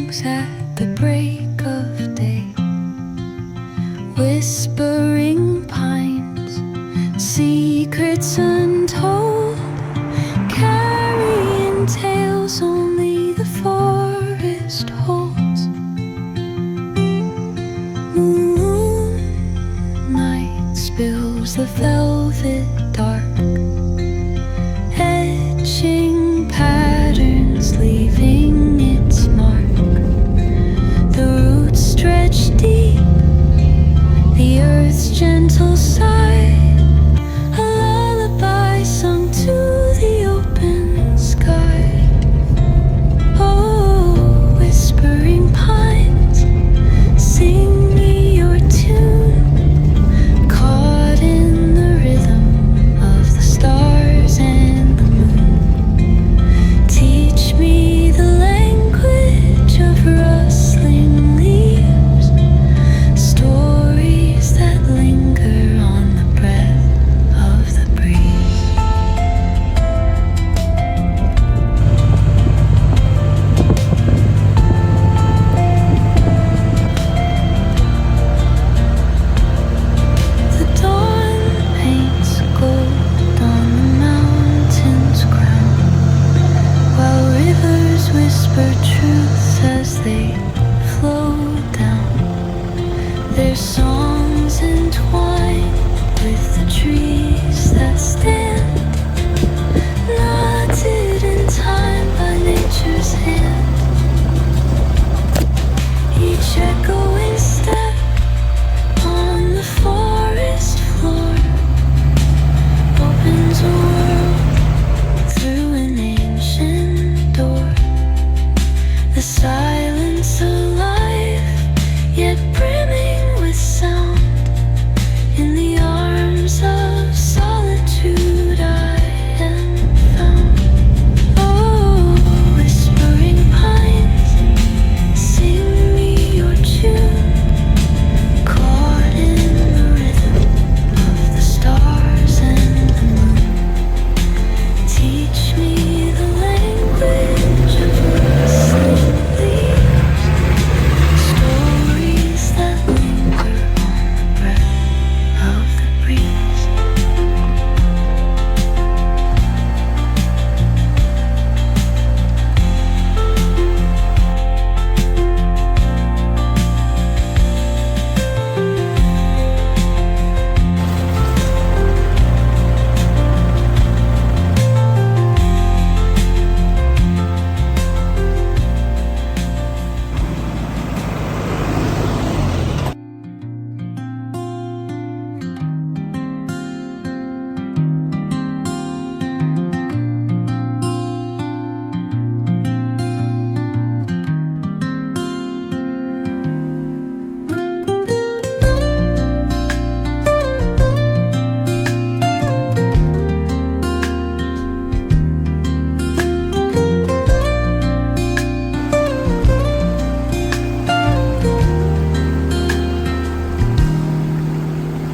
songs at the break of day, whispering pines, secrets untold, carrying tales only the forest holds. Moonlight spills the velvet dark, etching patterns, leaving its mark. The roots stretch deep, the earth's gentle sigh, a lullaby sung to the open sky. Oh, whispering pines, sing me your tune, caught in the rhythm of the stars and the moon. Teach me the language of rustling leaves, stories that linger on the breath of the breeze. The dawn paints gold on the mountain's crown, while rivers whisper truths as they flow down. Their songs entwine with the trees that stand, knotted in time by nature's hand. Each echoing step on the forest floor opens a world through an ancient door. The silence alive, yet brimming with sound. In the arms of solitude I am found. Oh, whispering pines, sing me your tune, caught in the rhythm of the stars and the moon. Teach me the language of rustling leaves, stories that linger on the breath of the breeze.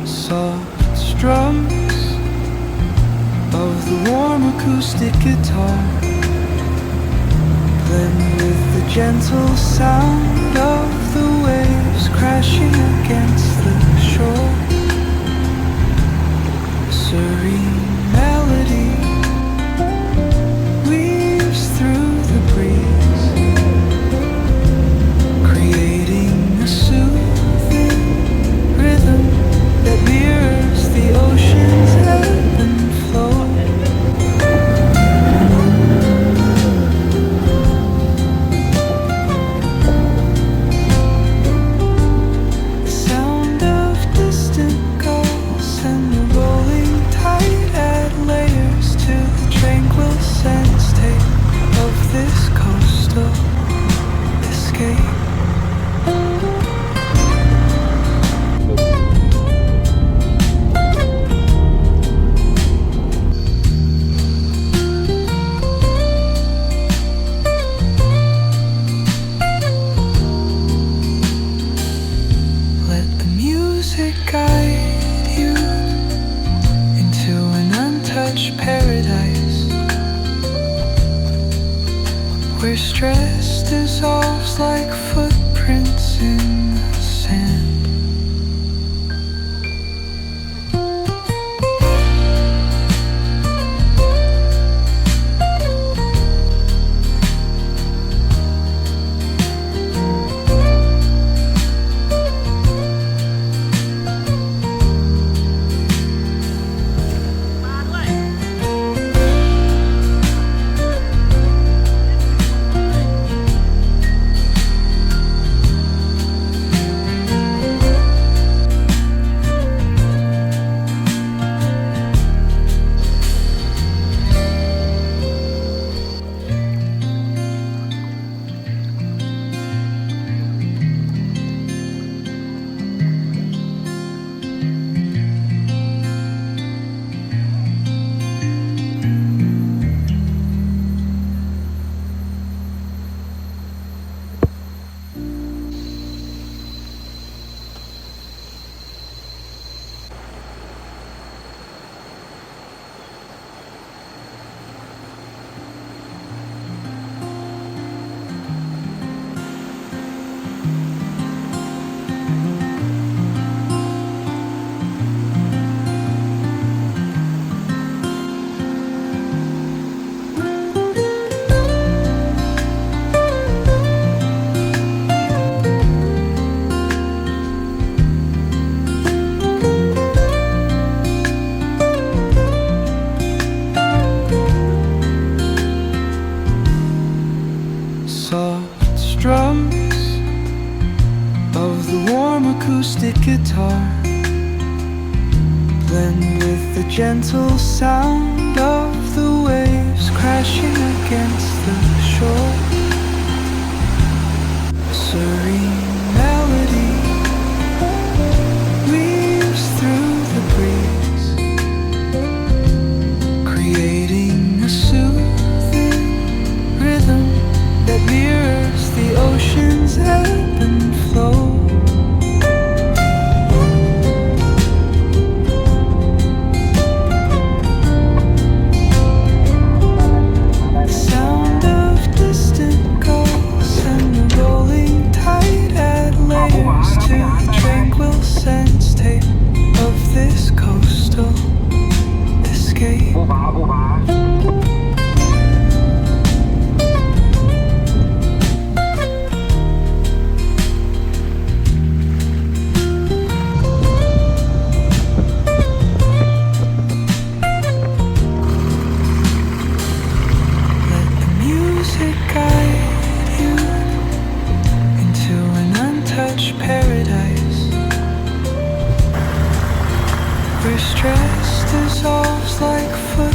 Soft strums of the warm acoustic guitar blend with the gentle sound of the waves crashing against the shore. Serene melody weaves through the breeze, creating a soothing rhythm that mirrors the ocean's ebb and flow. The sound of distant gulls and the rolling tide dissolves like footprints in the sand. Soft strums of the warm acoustic guitar blend with the gentle sound of the waves crashing against the shore. Serene melody weaves through the breeze, creating a soothing rhythm that mirrors the ocean's ebb and flow. The sound of distant gulls and the rolling tide add layers to the tranquil sense tape of this coastal escape. Paradise where stress dissolves like foot